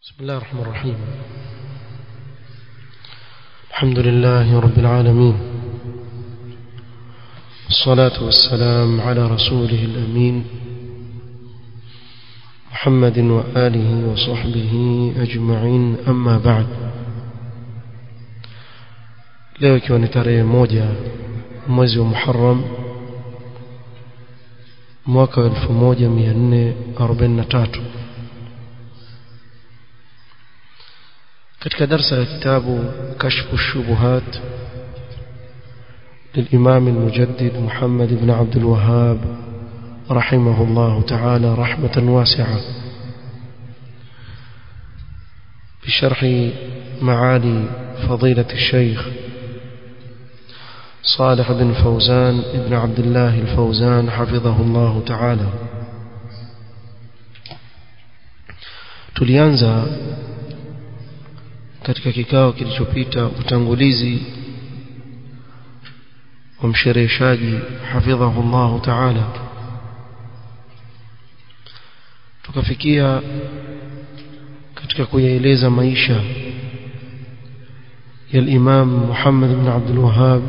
بسم الله الرحمن الرحيم. الحمد لله رب العالمين، والصلاة والسلام على رسوله الأمين محمد وآله وصحبه أجمعين. أما بعد، leo ikiwa ni tarehe 1 mwezi wa Muharram mwaka 1443 katika darasa la kitabu Kashfu Shubuhat للإمام المجدد محمد بن عبد الوهاب رحمه الله تعالى رحمة واسعة، بشرح معالي فضيلة الشيخ صالح بن فوزان ابن عبد الله الفوزان حفظه الله تعالى. tulianza katika kikao kilichopita utangulizi wa mshereheshaji hafidhahu Allah ta'ala, tukafikia katika kuyaeleza maisha ya Imam Muhammad ibn Abdul Wahhab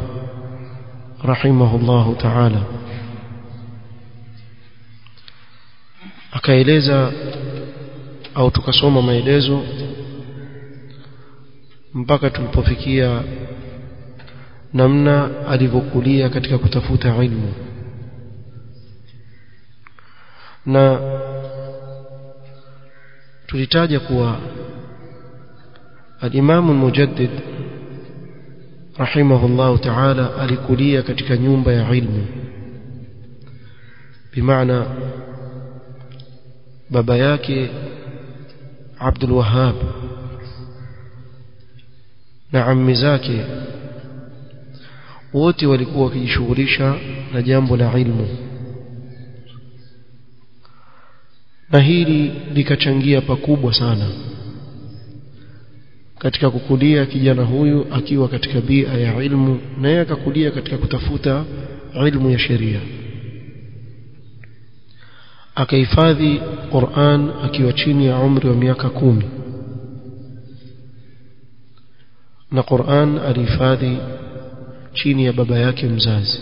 rahimahullah ta'ala. Akaeleza au tukasoma maelezo mpaka tulipofikia namna alivyokulia katika kutafuta ilmu, na tulitaja kuwa al-Imam al-Mujaddid rahimahullah ta'ala alikulia katika nyumba ya ilmu, bimaana baba yake Abdul Wahhab na ammi zake wote walikuwa wakijishughulisha na jambo la ilmu, na hili likachangia pakubwa sana katika kukulia kijana huyu akiwa katika bia ya ilmu, na yeye akakulia katika kutafuta ilmu ya sheria. Akahifadhi Qur'an akiwa chini ya umri wa miaka 10, na Qur'an alihifadhi chini ya baba yake mzazi.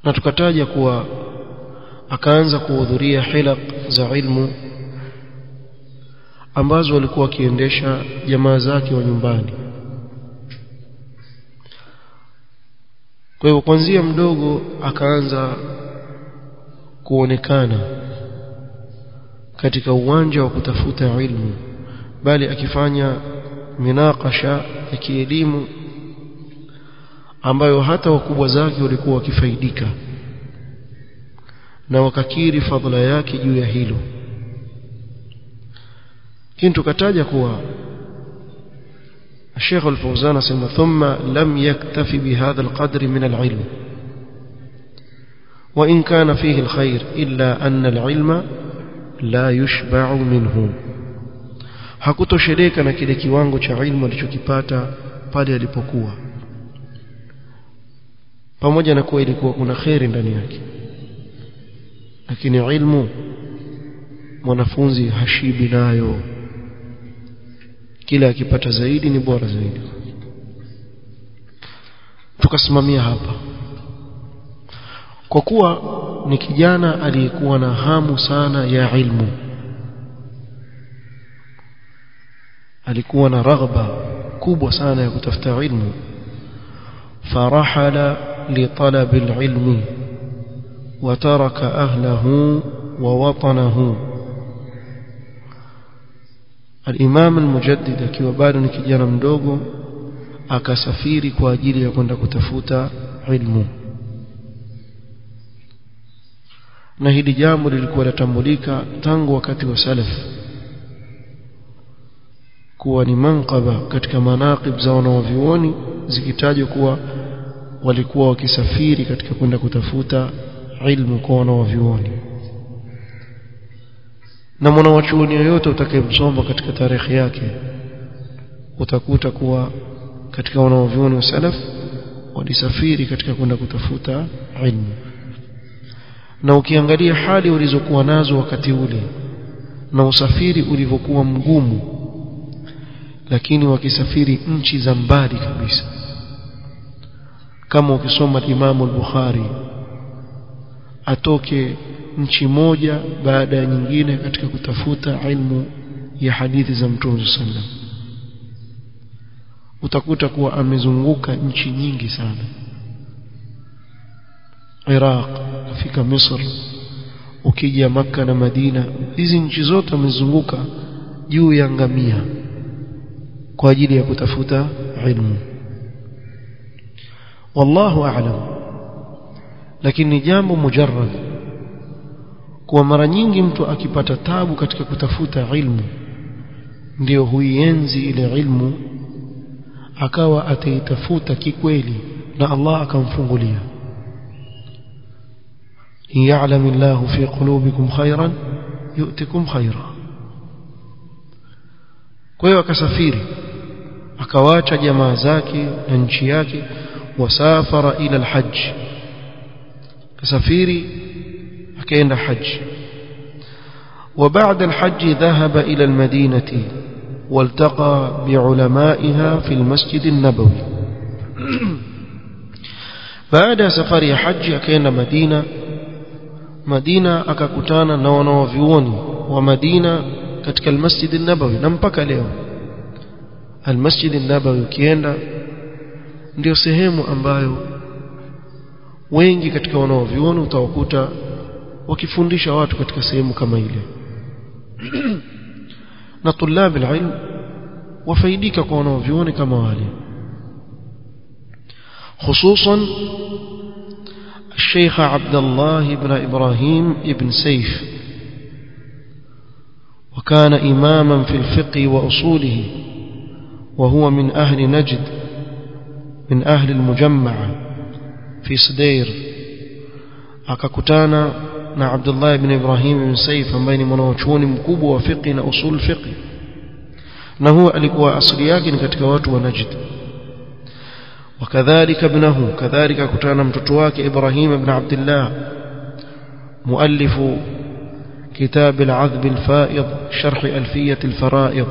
Na tukataja kuwa akaanza kuhudhuria hilaq za ilmu ambazo walikuwa wakiendesha jamaa zake wa nyumbani. Kwa hivyo kuanzia mdogo akaanza kuonekana katika uwanja wa kutafuta ilmu, bali akifanya minaqasha ya kielimu ambayo hata wakubwa zake walikuwa wakifaidika na wakakiri fadhila yake juu ya hilo. Kintu kataja kuwa Sheikh Al-Fawzan asema thumma lam yaktafi bihadha al-qadr min al-ilm wa in kana fihi al-khair illa anna al-ilma la yushba'u minhu. Hakutosheleka na kile kiwango cha ilmu alichokipata pale alipokuwa, pamoja na kuwa ilikuwa kuna khairi ndani yake, lakini ilmu mwanafunzi hashibi nayo, kila akipata zaidi ni bora zaidi. Tukasimamia hapa kwa kuwa ni kijana aliyekuwa na hamu sana ya ilmu, alikuwa na raghba kubwa sana ya kutafuta ilmu. farahala li talab al-ilmi wa taraka ahlahu wa watanahu. Al-Imam al-Mujaddid akiwa bado ni kijana mdogo akasafiri kwa ajili ya kwenda kutafuta ilmu, na hili jambo lilikuwa latambulika tangu wakati wa salaf kuwa ni manqaba katika manaqib za wanavyuoni, zikitajwa kuwa walikuwa wakisafiri katika kwenda kutafuta ilmu kwa wanavyuoni. Na mwanachuoni yoyote utakayemsoma katika tarehe yake utakuta kuwa katika wanavyuoni wa salaf walisafiri katika kwenda kutafuta ilmu. Na ukiangalia hali walizokuwa nazo wakati ule na usafiri ulivyokuwa mgumu, lakini wakisafiri nchi za mbali kabisa. Kama ukisoma Imam al-Bukhari atoke nchi moja baada ya nyingine katika kutafuta ilmu ya hadithi za Mtume sallam, utakuta kuwa amezunguka nchi nyingi sana. Iraq, kufika Misri, ukija Makka na Madina, hizi nchi zote amezunguka juu ya ngamia kwa ajili ya kutafuta ilmu. Wallahu a'lam. Lakini jambo mujarrad kwa mara nyingi mtu akipata tabu katika kutafuta ilmu, ndio huienzi ile ilmu akawa ataitafuta kikweli na Allah akamfungulia. ya'lamu Allahu fi qulubikum khayran yu'tikum khayra. Kwa hiyo akasafiri, akawacha jamaa zake na nchi yake, wasafara ila al-hajj, kasafiri akaenda haji. وبعد الحج ذهب إلى المدينة والتقى بعلمائها في المسجد النبوي. بعد سفر الحج akaenda Madina akakutana na wanavyuoni wa Madina katika المسجد النبوي, na mpaka leo المسجد النبوي ukienda ndio sehemu ambayo wengi katika wanavyuoni utawakuta wakifundisha watu katika sehemu kama ile. na tulab alilm wafaidika kwa wanavyuoni kama wale, خصوصا الشيخ عبد الله بن إبراهيم ابن سيف، وكان إماما في الفقه وأصوله، وهو من أهل نجد، من أهل المجمع في صدير. akakutana na Abdullah ibn Ibrahim ibn Saif ambaye ni mwanachuoni mkubwa wa fiqh na usul fiqh, na huwa alikuwa asili yake ni katika watu wa Najd. وكذلك ابنه، كذلك akutana mtoto wake Ibrahim ibn Abdullah, مؤلف كتاب العذب الفائض شرح ألفية الفرائض،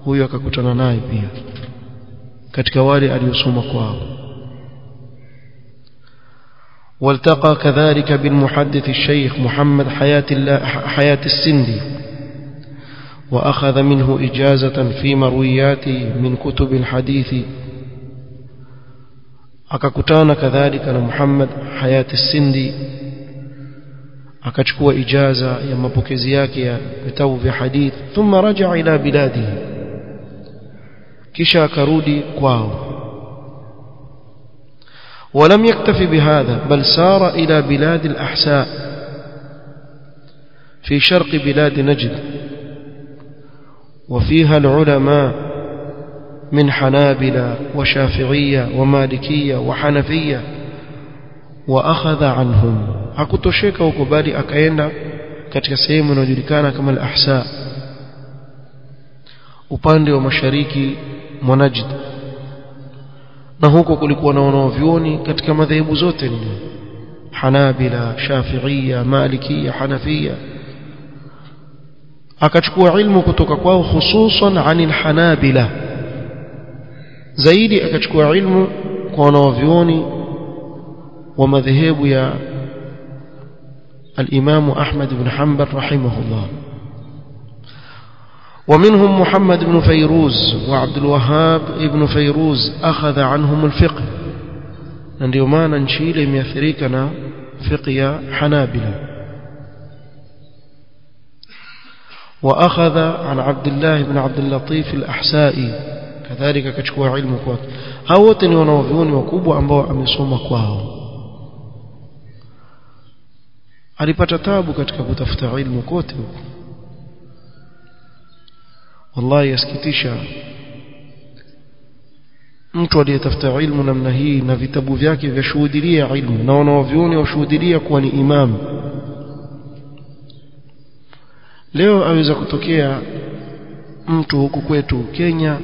huyo akakutana naye pia katika wale aliyosoma kwao. والتقى كذلك بالمحدث الشيخ محمد حياة السندي، وأخذ منه إجازة في مروياته من كتب الحديث. akakutana kadhalika na Muhammad Hayat as-Sindi, akachukua ijaza ya mapokezi yake ya vitabu vya hadith. Thumma raja'a ila biladihi, kisha akarudi kwao. ولم يكتفي بهذا بل سار إلى بلاد الأحساء في شرق بلاد نجد، وفيها العلماء من حنابلة وشافعية ومالكية وحنفية، وأخذ عنهم. hakutosheka huko bali akaenda katika sehemu inayojulikana kama al-Ahsa, upande wa mashariki mwa Najd, na huko kulikuwa na wanavyuoni katika madhehebu zote nne: Hanabila, Shafi'iyya, Malikiyya, Hanafiyya. akachukua ilmu kutoka kwao, hususan anil Hanabila, zaidi akachukua ilmu kwa wanavyuoni wa madhehebu ya الإمام أحمد بن حنبل رحمه الله. ومنهم محمد بن فيروز وعبد الوهاب ابن فيروز أخذ عنهم الفقه، ndio maana nchi ile imeathirika na fiqh ya Hanabila. وأخذ عن عبد الله بن عبد اللطيف الأحسائي، كذلك akachukua ilmu kwake. hao wote ni wanavyuoni wakubwa ambao amesoma kwao. alipata tabu katika kutafuta ilmu kote huko. wallahi yasikitisha mtu aliyetafuta ilmu namna hii na vitabu vyake vyashuhudia ilmu na wanavyuoni washuhudia kuwa ni imam. leo aweza kutokea mtu huku kwetu Kenya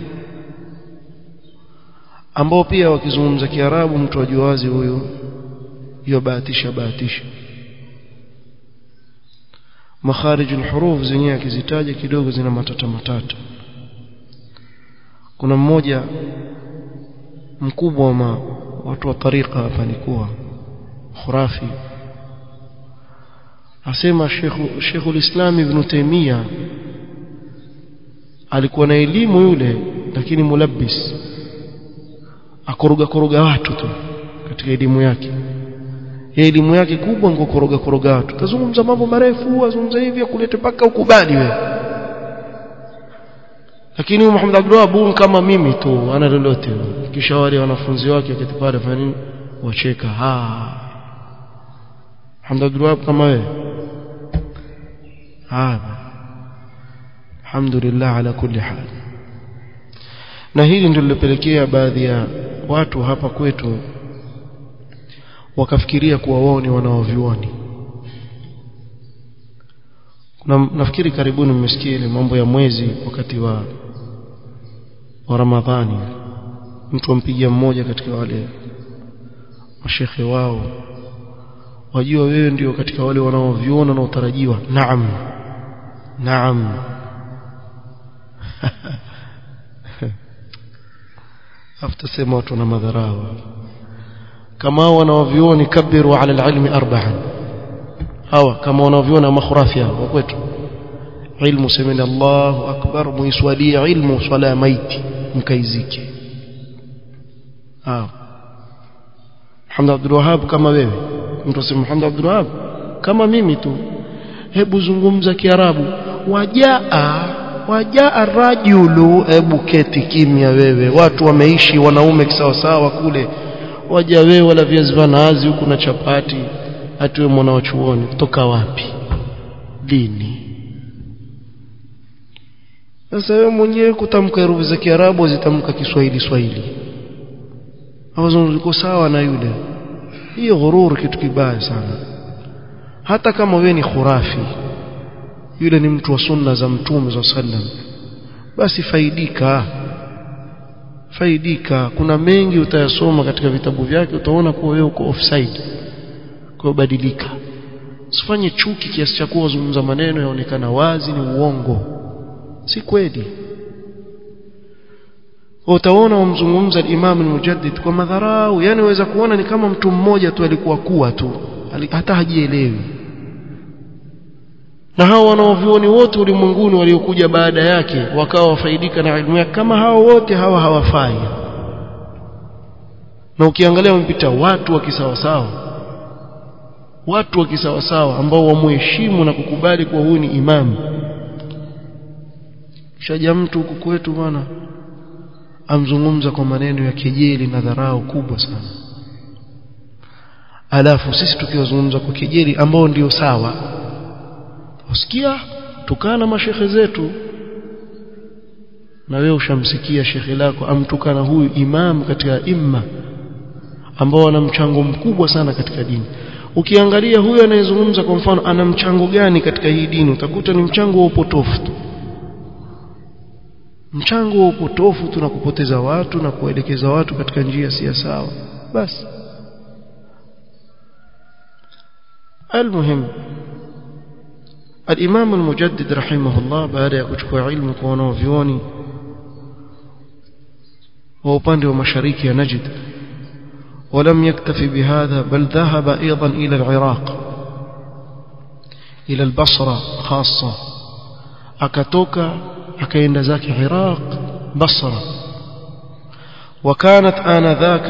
ambao pia wakizungumza Kiarabu mtu ajua wazi huyo bahatisha. makharij al-huruf zenyewe akizitaja kidogo zina matata. Kuna mmoja mkubwa wa watu wa tariqa hapa alikuwa khurafi, asema Sheikhul Islam Ibn Taymiyyah alikuwa na elimu yule, lakini mulabbis, akoroga watu tu katika elimu yake. Elimu yake kubwa ngo koroga watu, tazungumza mambo marefu, azungumza hivi kulete paka ukubali wewe. Lakini Muhammad Abdul Wahhab kama mimi tu ana lolote, kisha wale wanafunzi wake wakitipale fanya nini, wacheka. Muhammad Abdul Wahhab kama wewe. Alhamdulillah ala kulli hal. Na hili ndilo lilopelekea baadhi ya watu hapa kwetu wakafikiria kuwa wao ni wanaovioni. Nafikiri karibuni mmesikia ile mambo ya mwezi wakati wa Ramadhani, mtu ampigia mmoja katika wale mashekhe wao, wajua wewe ndio katika wale wanaoviona na utarajiwa. Naam aftasema watu na madharau kama wanaovioni, kabiru ala alilmi arba'an. hawa kama wanaoviona makhurafi hao kwetu, ilmu semeni Allahu akbar, muiswali ilmu swala maiti mkaizike. Muhammad Abdul Wahhab kama wewe, mtu asema Muhammad Abdul Wahhab kama mimi tu, hebu zungumza Kiarabu. Wajaa rajulu, hebu keti kimya wewe. Watu wameishi wanaume kisawasawa kule, waja wewe wala viazi vya nazi huku na chapati, atiwe mwana wa chuoni. Kutoka wapi? Dini. Sasa wewe mwenyewe kutamka herufi za Kiarabu zitamka Kiswahili. Hawazo ziko sawa na yule. Hiyo ghurur kitu kibaya sana. Hata kama wewe ni khurafi, yule ni mtu wa sunna za Mtume SAW, basi faidika. Kuna mengi utayasoma katika vitabu vyake, utaona kuwa wewe uko offside. Kwa badilika, usifanye chuki kiasi cha kuwa zungumza maneno yaonekana wazi ni uongo, si kweli. Utaona wamzungumza al-Imam al-Mujaddid kwa madharau, yani waweza kuona ni kama mtu mmoja tu alikuwa tu, hata hajielewi. Na hao wanaovioni wote ulimwenguni waliokuja baada yake wakawa wafaidika na elimu yake, kama hao wote hawafai. Na ukiangalia wamepita watu wa kisawasawa ambao wamuheshimu na kukubali kuwa huyu ni imamu. Shaja mtu huku kwetu bwana amzungumza kwa maneno ya kejeli na dharau kubwa sana, alafu sisi tukiwazungumza kwa kejeli ambao ndio sawa, usikia tukana mashekhe zetu, na wewe ushamsikia shekhe lako amtukana huyu imam katika imma ambao ana mchango mkubwa sana katika dini. Ukiangalia huyu anayezungumza kwa mfano ana mchango gani katika hii dini, utakuta ni mchango wa upotofu tu. Mchango wa upotofu tu na kupoteza watu na kuelekeza watu katika njia si sawa. Basi almuhim, الإمام المجدد رحمه الله baada ya kuchukua ilmu kwa wanavyuoni wa upande wa mashariki ya Najd, ولم يكتفي بهذا بل ذهب أيضا إلى العراق، إلى البصرة خاصة. akatoka akaenda zake Iraq, Basra. وكانت آنذاك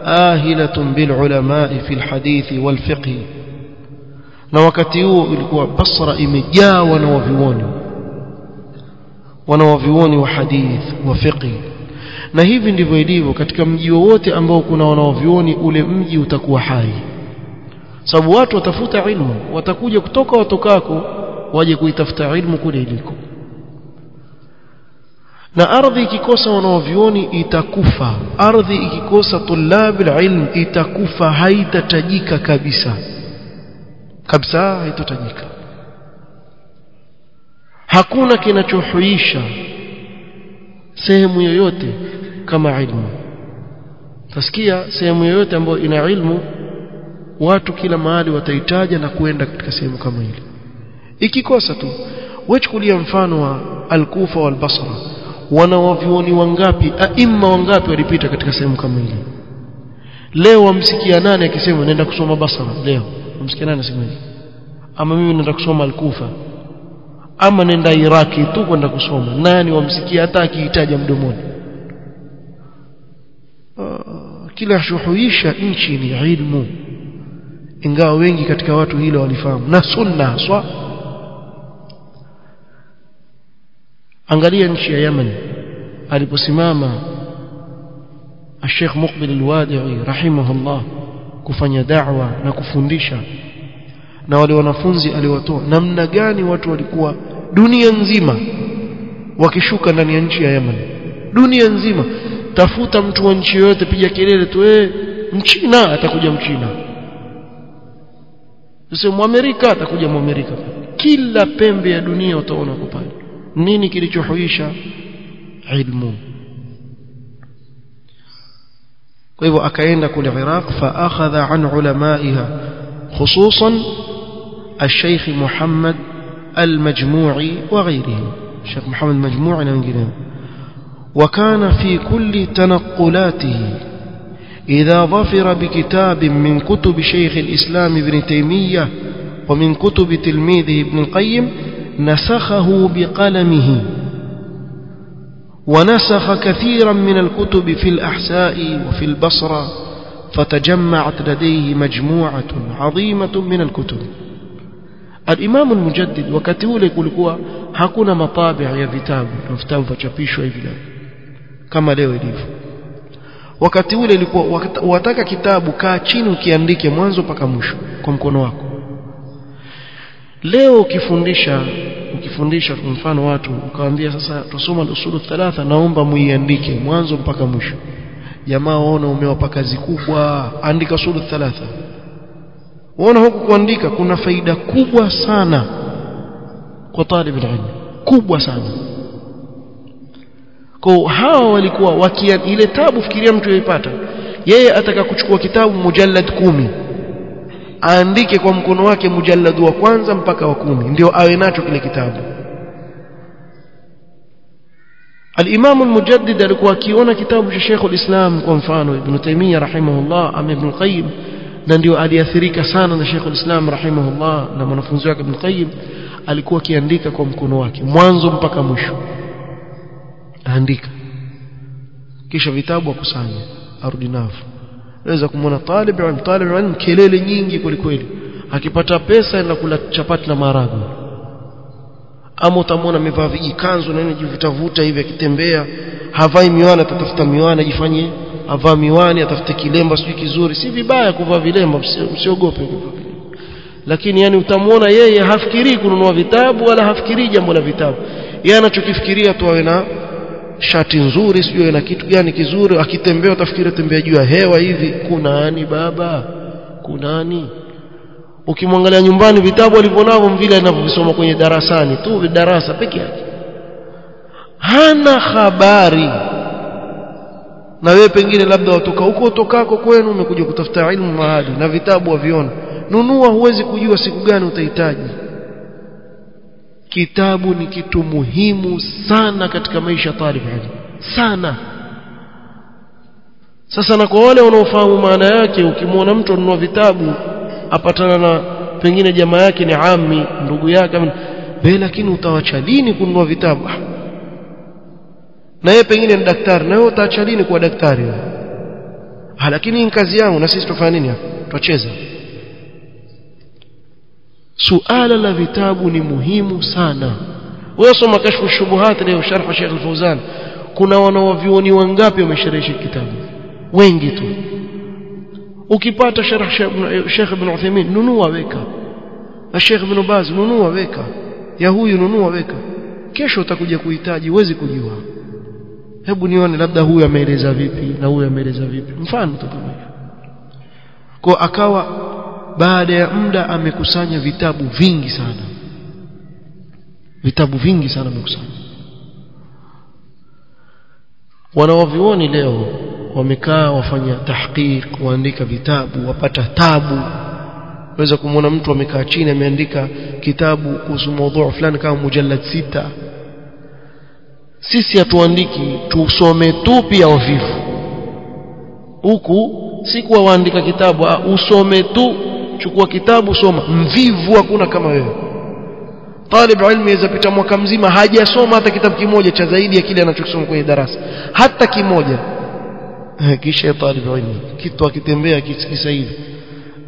آهلة بالعلماء في الحديث والفقه، na wakati huo ilikuwa Basra imejaa wanawavyuoni wa hadith wa fiqh. Na hivi ndivyo ilivyo katika mji wote ambao kuna wanawavyuoni, ule mji utakuwa hai, sababu watu watafuta ilmu, watakuja kutoka watokako waje kuitafuta ilmu kule iliko. Na ardhi ikikosa wanawavyuoni itakufa, ardhi ikikosa tulab alilm itakufa, haitatajika kabisa, haitotajika. Hakuna kinachohuisha sehemu yoyote kama ilmu. Tasikia sehemu yoyote ambayo ina ilmu, watu kila mahali wataitaja na kuenda katika sehemu kama ile. ikikosa tu. Wachukulia mfano wa Al-Kufa wal Basra, wanawavyuoni wangapi, aima wangapi walipita katika sehemu kama ile. Leo wamsikia nani akisema nenda kusoma Basra? Leo wamsikia nani asema hivi? Ama mimi nenda kusoma Al-Kufa, ama nenda Iraki tu kwenda kusoma? Nani wamsikia hata akihitaji mdomoni? Kila shuhuisha nchi ni ilmu, ingawa wengi katika watu hilo walifahamu na sunna haswa. Angalia nchi ya Yemen aliposimama Sheikh Muqbil al-Wadi'i rahimahullah kufanya da'wa na kufundisha, na wale wanafunzi aliwatoa, namna gani watu walikuwa dunia nzima wakishuka ndani ya nchi ya Yemen. Dunia nzima, tafuta mtu wa nchi yote, piga kelele tu, Mchina atakuja Mchina, sio Muamerika atakuja Muamerika. Kila pembe ya dunia utaona kwa pale. Nini kilichohuisha? Ilmu. Kwa hivyo akaenda kule Iraq, fa akhadha an ulamaiha khususan الشيخ محمد المجموعي وغيره، الشيخ محمد المجموعي وغيره. وكان في كل تنقلاته إذا ظفر بكتاب من كتب شيخ الإسلام ابن تيمية ومن كتب تلميذه ابن القيم نسخه بقلمه، ونسخ كثيرا من الكتب في الأحساء وفي البصرة، فتجمعت لديه مجموعة عظيمة من الكتب. الإمام المجدد wakati ule kulikuwa hakuna matabi' ya vitabu vichapishwa hivi leo kama leo ilivyo. Wakati ule ilikuwa wataka kitabu, kaa chini ukiandike mwanzo mpaka mwisho kwa mkono wako. Leo ukifundisha kwa mfano watu ukawaambia sasa tusoma al-usul thalatha, naomba muiandike mwanzo mpaka mwisho, jamaa waona umewapa kazi kubwa, andika usul thalatha. Waona huku kuandika kuna faida kubwa sana kwa talib ilmu, kubwa sana. Kwa hawa walikuwa ile tabu, fikiria mtu yeipata, yeye ataka kuchukua kitabu mujallad 10, aandike kwa mkono wake mujallad wa kwanza mpaka wa 10 ndio awe nacho kile kitabu. Al-Imam al-Mujaddid alikuwa akiona kitabu cha Sheikh al-Islam kwa mfano Ibn Taymiyyah rahimahullah ama Ibn al-Qayyim, na ndio aliathirika sana na Sheikh al-Islam rahimahullah na mwanafunzi wake Ibn al-Qayyim, alikuwa akiandika kwa mkono wake mwanzo mpaka mwisho, aandika kisha vitabu akusanya arudi navyo. Unaweza kumwona talib ilmu kelele nyingi kweli, akipata pesa enda kula chapati na maharagwe, ama utamwona amevaa vijikanzu na nini jivutavuta hivi akitembea, havai miwani, atatafuta miwani ajifanye avaa miwani, atafute kilemba sio kizuri. Si vibaya kuvaa vilemba, msiogope, lakini yani utamwona yeye hafikiri kununua vitabu wala hafikiri jambo la vitabu. Yeye anachokifikiria tu awe na shati nzuri, sio na kitu gani kizuri, akitembea utafikiri tembea juu ya hewa hivi. Kunani baba, kunani? Ukimwangalia nyumbani vitabu alivyonavyo vile anavyovisoma kwenye darasani tu, darasa peke yake, hana habari. Na wewe pengine labda watoka huko utokako kwenu umekuja kutafuta ilmu mahali na vitabu waviona, nunua, huwezi kujua siku gani utahitaji. Kitabu ni kitu muhimu sana katika maisha talib ilmu sana. Sasa na kwa wale wanaofahamu maana yake, ukimwona mtu anunua vitabu apatana na pengine jamaa yake ni ammi, ndugu yake, lakini utawacha lini kununua vitabu? Na yeye pengine ni daktari, na wewe utaacha lini kuwa daktari? Lakini ni kazi yangu, na sisi tufanya nini hapa? Tucheza. Suala la vitabu ni muhimu sana. Wewe soma Kashfu Shubuhat leo, sharh Sheikh Al-Fawzan, kuna wanawavioni wangapi wamesherehesha kitabu? Wengi tu. Ukipata sharh Sheikh Ibn Uthaymeen, nunua weka. Na Sheikh Ibn Baz, nunua weka. Ya huyu nunua weka. Kesho utakuja kuhitaji, huwezi kujua. Hebu nione labda huyu ameeleza vipi na huyu ameeleza vipi, mfano tu kama hivyo. Kwa akawa baada ya muda amekusanya vitabu vingi sana, amekusanya. Wanawavioni leo wamekaa wafanya tahqiq, waandika vitabu, wapata tabu. waweza kumuona mtu amekaa chini ameandika kitabu kuhusu mada fulani kama mujallad 6. Sisi hatuandiki, tusome tu pia wavivu. Huku si kuwa waandika kitabu, usome tu, chukua kitabu soma. Mvivu hakuna kama wewe. Talib ilmu yaweza pita mwaka mzima hajasoma hata kitabu kimoja cha zaidi ya kile anachokisoma kwenye darasa, hata kimoja. Kisha talib ilmu kitu akitembea kisa hivi,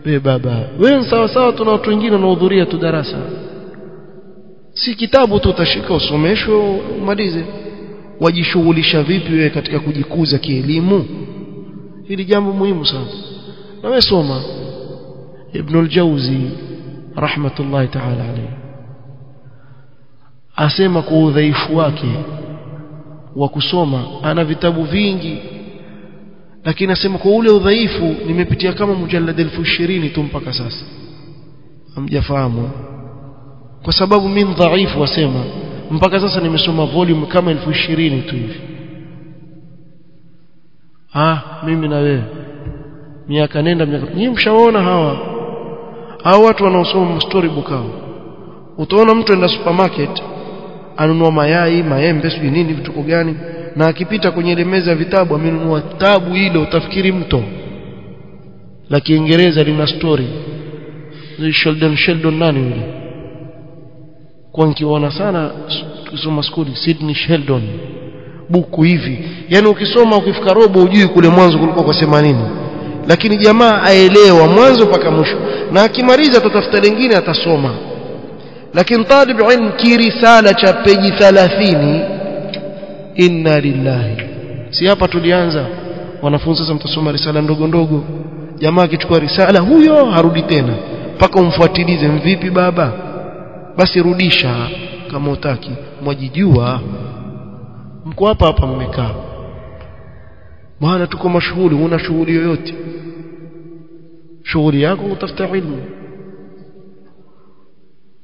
wewe baba, wewe sawa sawa, tuna watu wengine wanahudhuria tu darasa. Si kitabu tu utashika usomeshwe umalize. Wajishughulisha vipi wewe katika kujikuza kielimu? Hili jambo muhimu sana. Na wewe soma. Ibn al-Jawzi rahmatullahi ta'ala alayhi asema kwa udhaifu wake wa kusoma, ana vitabu vingi, lakini asema kwa ule udhaifu nimepitia kama mujallad 20,000 tu mpaka sasa. Hamjafahamu? Kwa sababu mimi dhaifu, wasema mpaka sasa nimesoma volume kama 20,000 tu hivi. Mimi na wewe miaka nenda miaka, nyinyi mshaona hawa watu wanaosoma storybook hao. Utaona mtu enda supermarket anunua mayai, maembe, sio nini, vituko gani, na akipita kwenye ile meza ya vitabu amenunua tabu ile utafikiri mto la Kiingereza lina story. Sheldon nani yule? Kwa nikiona sana kusoma skuli, Sidney Sheldon, buku hivi. Yaani ukisoma ukifika robo hujui kule mwanzo kulikuwa kwa sema nini. Lakini jamaa aelewa mwanzo mpaka mwisho, na akimaliza tutafuta lingine atasoma. Lakini talib ilmu kirisala cha peji 30, inna lillahi. Si hapa tulianza wanafunzi, sasa mtasoma risala ndogo ndogo. Jamaa akichukua risala huyo harudi tena mpaka umfuatilize, mvipi baba, basi rudisha kama utaki, mwajijua mko hapa hapa mmekaa. Maana tuko mashughuli, una shughuli yoyote, shughuli yako utafuta ilmu.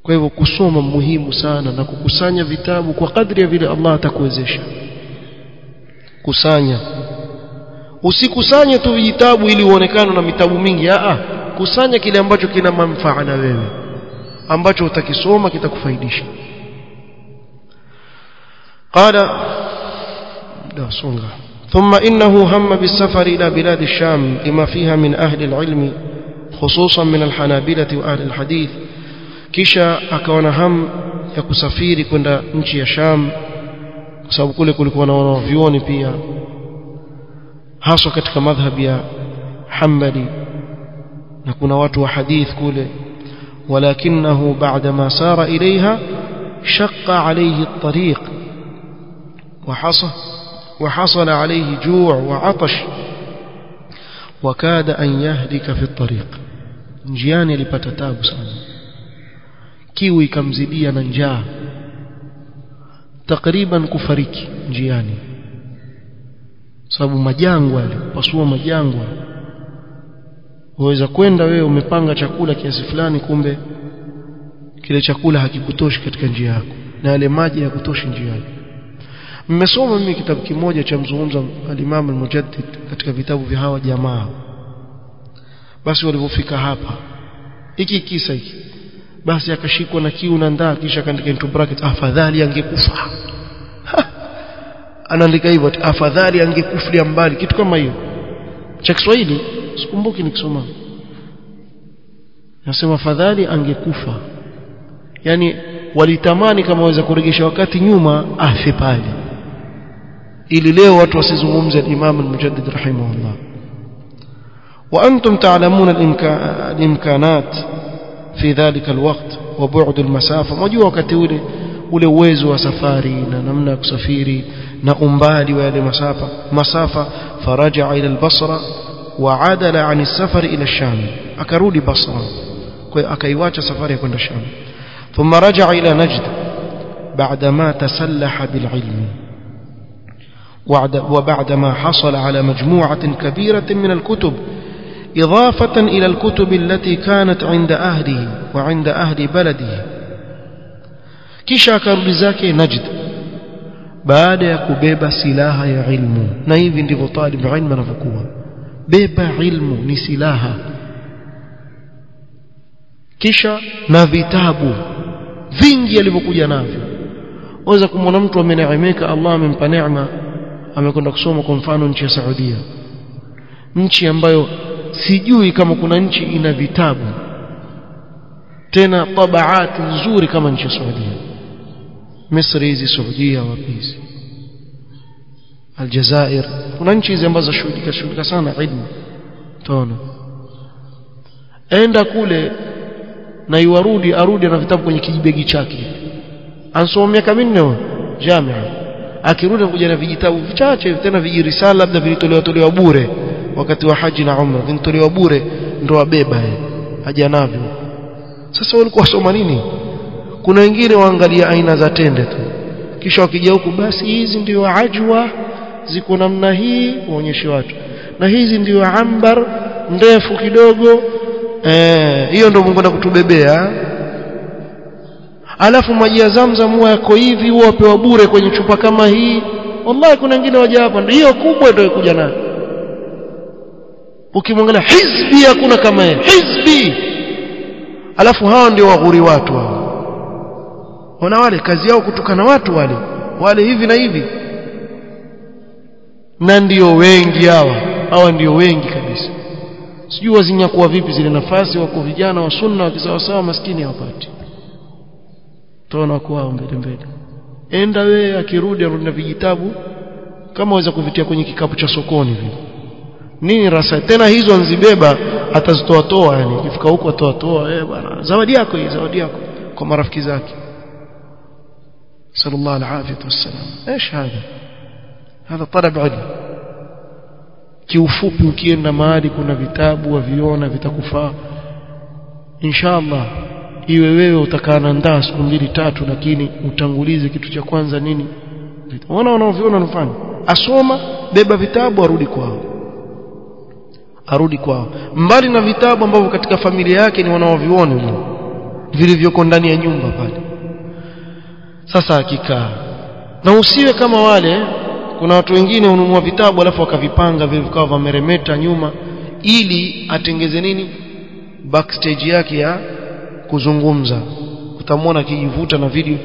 Kwa hivyo kusoma muhimu sana, na kukusanya vitabu kwa kadri ya vile Allah atakuwezesha. Kusanya, usikusanye tu vitabu ili uonekane na vitabu mingi. Kusanya kile ambacho kina manufaa na wewe, ambacho utakisoma kitakufaidisha. قال ثم إنه هم بالسفر إلى بلاد الشام لما فيها من أهل العلم خصوصا من الحنابلة وأهل الحديث. kisha akaona ham ya kusafiri kwenda nchi ya Sham, kwa sababu kule kulikuwa na wanavyuoni pia, hasa katika madhhabi ya Hanbali, na kuna watu wa hadith kule. walakinahu ba'dama sara ilayha shaqqa alayhi at-tariq وحصل عليه جوع وعطش وكاد أن يهلك في الطريق. njiani alipata taabu sana, kiu ikamzidia na njaa, takriban kufariki njiani, sababu majangwa pasua majangwa. waweza kwenda wewe umepanga chakula kiasi fulani, kumbe kile chakula hakikutoshi katika njia yako, na yale maji hayakutoshi njiani. Mmesoma mimi kitabu kimoja cha mzungumza al-Imam al-Mujaddid katika vitabu vya hawa jamaa. Basi walipofika hapa, hiki kisa hiki, basi akashikwa na kiu na ndaa, kisha akaandika into bracket, afadhali angekufa. Anaandika hivyo, afadhali angekufulia mbali, kitu kama hiyo. Cha Kiswahili sikumbuki nikisoma, nasema afadhali angekufa. Yani walitamani kama waweza kuregesha wakati nyuma afe pale, ili leo watu wasizungumze al-Imam al-Mujaddid rahimahullah. wa antum ta'lamun al-imkanat fi dhalika al-waqt wa bu'd al-masafa. Mjua wakati ule uwezo wa safari na namna ya kusafiri na umbali wa yale masafa. faraja ila al-Basra wa adala an as-safar ila ash-Sham, akarudi Basra, kwa akaiacha safari ya kwenda Sham. ثم رجع إلى نجد بعدما تسلح بالعلم وبعدما حصل على مجموعة كبيرة من الكتب إضافة إلى الكتب التي كانت عند أهله وعند أهل بلده. kisha karudi zake Najd baada ya kubeba silaha ya ilmu. Na hivi ndivyo talib ilmu anavyokuwa, beba ilmu ni silaha. kisha na vitabu vingi alivyokuja navyo. Waweza kumwona mtu ameneemeka, Allah amempa neema, amekwenda kusoma kwa mfano nchi ya Saudia, nchi ambayo sijui kama kuna nchi ina vitabu tena tabaat nzuri kama nchi ya Saudia. Misri hizi, Saudia, wapi hizi, Aljazair, kuna nchi hizi ambazo shughulika sana ilmu. Tuona enda kule na arudi na vitabu kwenye kijibegi chake, ansoma miaka minne jamia, akirudi kuja na vijitabu vichache tena vijirisala, labda vilitolewa bure wakati wa haji na umra, vilitolewa bure ndo abeba haja navyo. Sasa walikuwa wasoma nini? Kuna wengine waangalia aina za tende tu, kisha wakija huku basi hizi ndio ajwa ziko namna hii, waonyeshe watu, na hizi ndio ambar ndefu kidogo, hiyo ndio Mungu anakutubebea. Alafu maji ya Zamzam yako hivi, huwa wapewa bure kwenye chupa kama hii. Wallahi kuna wengine waje hapa hiyo kubwa ndio kuja nayo. Ukimwangalia hizbi hakuna kama yeye, hizbi. Alafu hao ndio waghuri watu hao. Wana wale kazi yao kutukana watu wale hivi na hivi. Na ndio wengi hawa ndio wengi kabisa. Sijui wazinyakuwa vipi zile nafasi, wako vijana wa sunna wakisawasawa, maskini hawapati. Tuona kwao mbele. Enda wewe, akirudi na vijitabu kama waweza kuvitia kwenye kikapu cha sokoni vile. Nini rasa tena hizo nzibeba, atazitoa yani, ikifika huko atoa bwana, zawadi yako hii, zawadi yako kwa marafiki zake. Sallallahu alaihi wasallam. ايش هذا طلب علم. Kiufupi ukienda mahali kuna vitabu waviona vitakufaa, inshallah iwe wewe utakana ndaa siku 2-3, lakini utangulize kitu cha kwanza nini? Wanaoviona wanafanya, asoma, beba vitabu, arudi kwao. Mbali na vitabu ambavyo katika familia yake ni wanaoviona vilivyoko ndani ya nyumba pale. Sasa hakika na usiwe kama wale, kuna watu wengine hununua vitabu alafu wakavipanga vile vikao vya meremeta nyuma, ili atengeze nini, backstage yake ya kuzungumza. Utamwona akijivuta na video,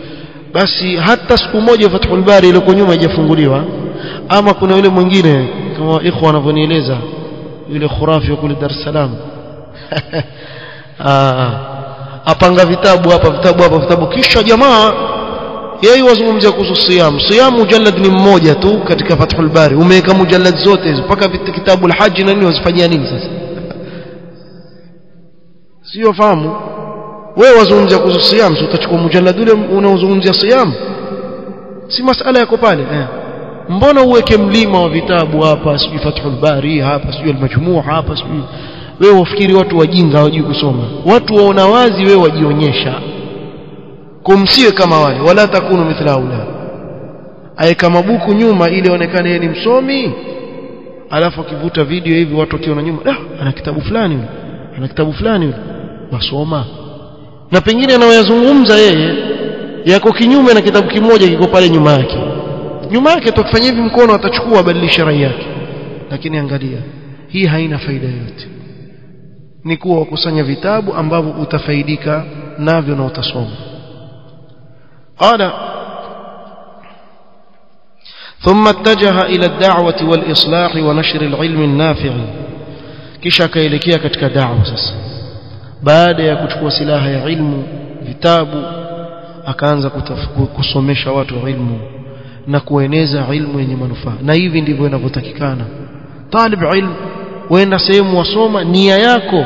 basi hata siku moja Fathul Bari ile kwa nyuma haijafunguliwa. Ama kuna yule mwingine kama ikhwa wanavyonieleza, yule khurafi wa kule Dar es Salaam apanga vitabu hapa, kisha jamaa yeye wazungumzia kuhusu siyam mujallad ni mmoja tu katika Fathul Bari, umeweka mujallad zote hizo mpaka kitabu al-Hajj na nini, wazifanyia nini sasa? Sio fahamu wewe wazungumzia kuhusu siyam, utachukua mujallad ule unaozungumzia siyam, si masala yako pale. Mbona uweke mlima wa vitabu hapa, sijui Fathul Bari hapa, sijui al-Majmu' hapa, sijui. Wewe ufikiri watu wajinga hawajui kusoma? Watu waona wazi, wewe wajionyesha. Kumsiwe kama wale, wala takunu mithla haula. Aeka mabuku nyuma ili aonekane yeye ni msomi, alafu akivuta video hivi watu wakiona nyuma, ana kitabu fulani wasoma. Na pengine anayoyazungumza yeye yako kinyume na kitabu kimoja kiko pale nyuma yake tukifanya hivi mkono atachukua abadilisha rai yake. Lakini angalia, hii haina faida yoyote. Ni kuwa wakusanya vitabu ambavyo utafaidika navyo na utasoma. قال ثم اتجه إلى الدعوة والإصلاح ونشر العلم النافع. kisha kaelekea katika da'wa. Sasa baada ya kuchukua silaha ya ilmu, vitabu, akaanza kusomesha watu ilmu na kueneza ilmu yenye manufaa. Na hivi ndivyo inavyotakikana. Talib ilmu, wenda sehemu wasoma, nia yako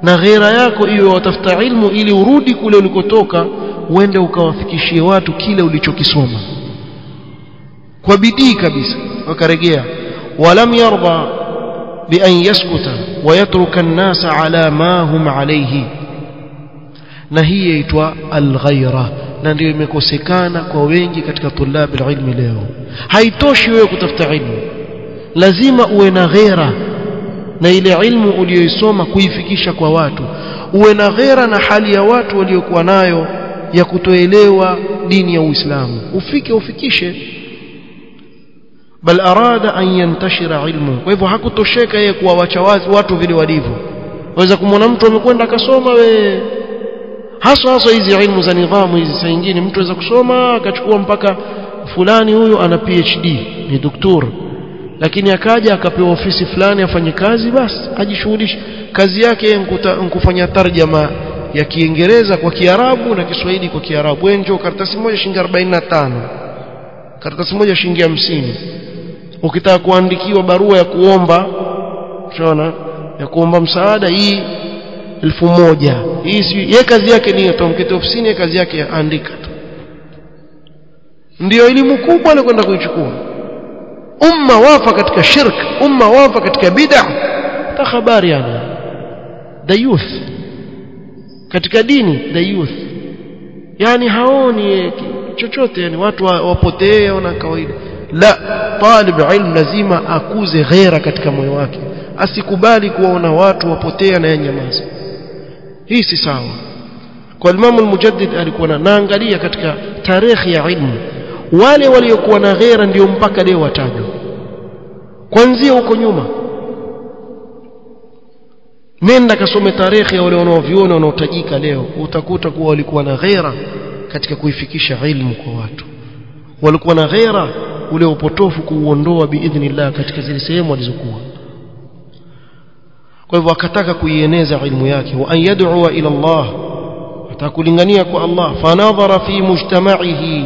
na ghera yako iwe watafuta ilmu ili urudi kule ulikotoka, uende ukawafikishie watu kile ulichokisoma kwa bidii kabisa. Wakarejea, walam yarda bi an yaskuta wa yatruka an-nasa ala ma hum alayhi. Na hii inaitwa al-ghaira, na ndio imekosekana kwa wengi katika tulab al-ilmi leo. Haitoshi wewe kutafuta ilmu, lazima uwe na ghera na ile ilmu uliyoisoma kuifikisha kwa watu. Uwe na ghera na hali ya watu waliokuwa nayo ya kutoelewa dini ya Uislamu, ufikishe. Bal arada an yantashira ilmu. Kwa hivyo hakutosheka yeye kuwawacha watu vile walivyo, waweza kumwona mtu amekwenda akasoma we hasa hizi ilmu za nidhamu hizi saa nyingine mtu aweza kusoma akachukua mpaka fulani huyo ana PhD ni daktari lakini akaja akapewa ofisi fulani afanye kazi basi ajishughulishe kazi yake nkufanya tarjama ya Kiingereza kwa Kiarabu na Kiswahili kwa Kiarabu wenjo karatasi moja shilingi 45 karatasi moja shilingi 50 ukitaka kuandikiwa barua ya kuomba unaona ya kuomba msaada hii 1000 hii si yeye kazi yake ni atamkete ofisini kazi yake andika tu ndio elimu kubwa anakwenda kuichukua umma wafa katika shirk umma wafa katika bid'ah ta habari yani the youth katika dini the youth yani haoni chochote yani watu wapotee wana kawaida la talib ilm lazima akuze ghaira katika moyo wake asikubali kuwaona watu wapotea na yanyamaza hii si sawa kwa Imam al-Mujaddid alikuwa anaangalia katika tarehe ya ilmu wale waliokuwa na ghaira ndio mpaka leo watajwa kuanzia huko nyuma nenda kasome tarehe ya wale wanaoviona wanaotajika leo utakuta kuwa walikuwa na ghaira katika kuifikisha ilmu kwa watu walikuwa na ghaira ule upotofu kuuondoa biidhnillah katika zile sehemu walizokuwa kwa hivyo akataka kuieneza ilmu yake wa an yad'u ila Allah atakulingania kwa Allah fanadhara fi mujtama'ihi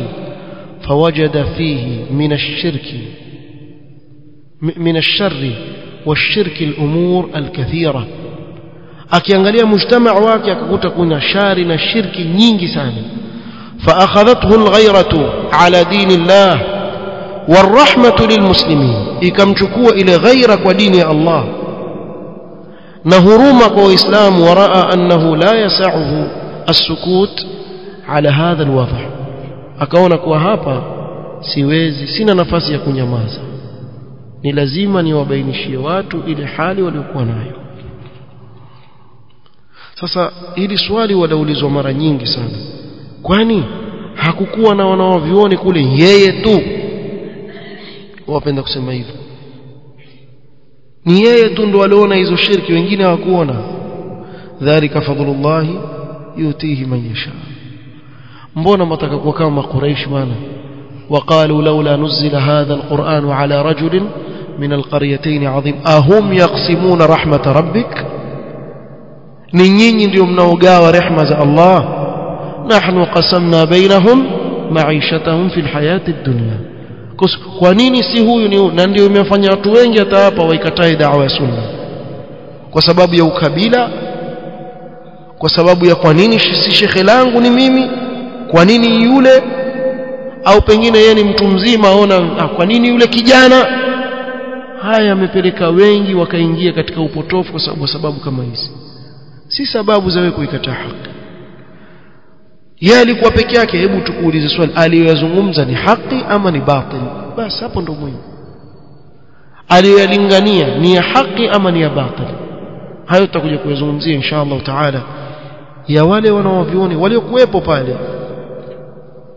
fawajada fihi min ash-shirki min ash-sharri wash-shirki al-umur al-kathira akiangalia mujtamaa wake akakuta kuna shari na shirki nyingi sana fa akhadhathu al-ghayratu ala dinillah warahmatu lilmuslimin ikamchukua ile ghaira kwa dini ya Allah na huruma kwa Uislamu waraa annahu la yas'uhu as-sukut ala hadha al-wadh akaona kuwa hapa siwezi sina nafasi ya kunyamaza ni lazima niwabainishie watu ile hali waliokuwa nayo sasa hili swali walaulizwa mara nyingi sana kwani hakukuwa na wanaovioni kule yeye tu wapenda kusema hivyo ni yeye tu ndo aliona hizo shirki wengine hawakuona dhalika fadlullah yutihi man yasha mbona mtaka kuwa kama Quraysh bwana وقالوا لولا نزل هذا القرآن على رجل من القريتين عظيم أهم يقسمون رحمة ربك نيني ndio mnaogawa rehema za Allah nahnu qasamna bainahum ma'ishatahum fil hayati ad-dunya kwa nini si huyu ni na ndio imefanya watu wengi hata hapa waikatai da'wa ya sunna kwa sababu ya ukabila kwa sababu ya kwa nini si shekhe langu ni mimi kwa nini yule au pengine yeye ni mtu mzima aona kwa nini yule kijana haya yamepeleka wengi wakaingia katika upotofu kwa sababu kama hizi si sababu za wewe kuikataa haki yeye alikuwa peke yake hebu tukuulize swali aliyozungumza ni haki ama ni batil basi hapo ndo muhimu aliyolingania ni ya haki ama ni ya batil hayo tutakuja kuzungumzia inshallah taala ya wale wanaovioni waliokuepo pale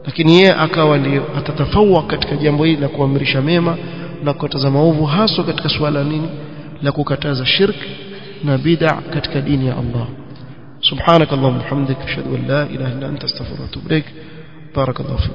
lakini yeye akawa ndio atatafawa katika jambo hili la kuamrisha mema na kukataza maovu hasa katika swala nini la kukataza shirk na bid'a katika dini ya Allah subhanakallahumma hamdika ashhadu an la ilaha illa anta astaghfiruka wa atubu ilaik barakallahu fik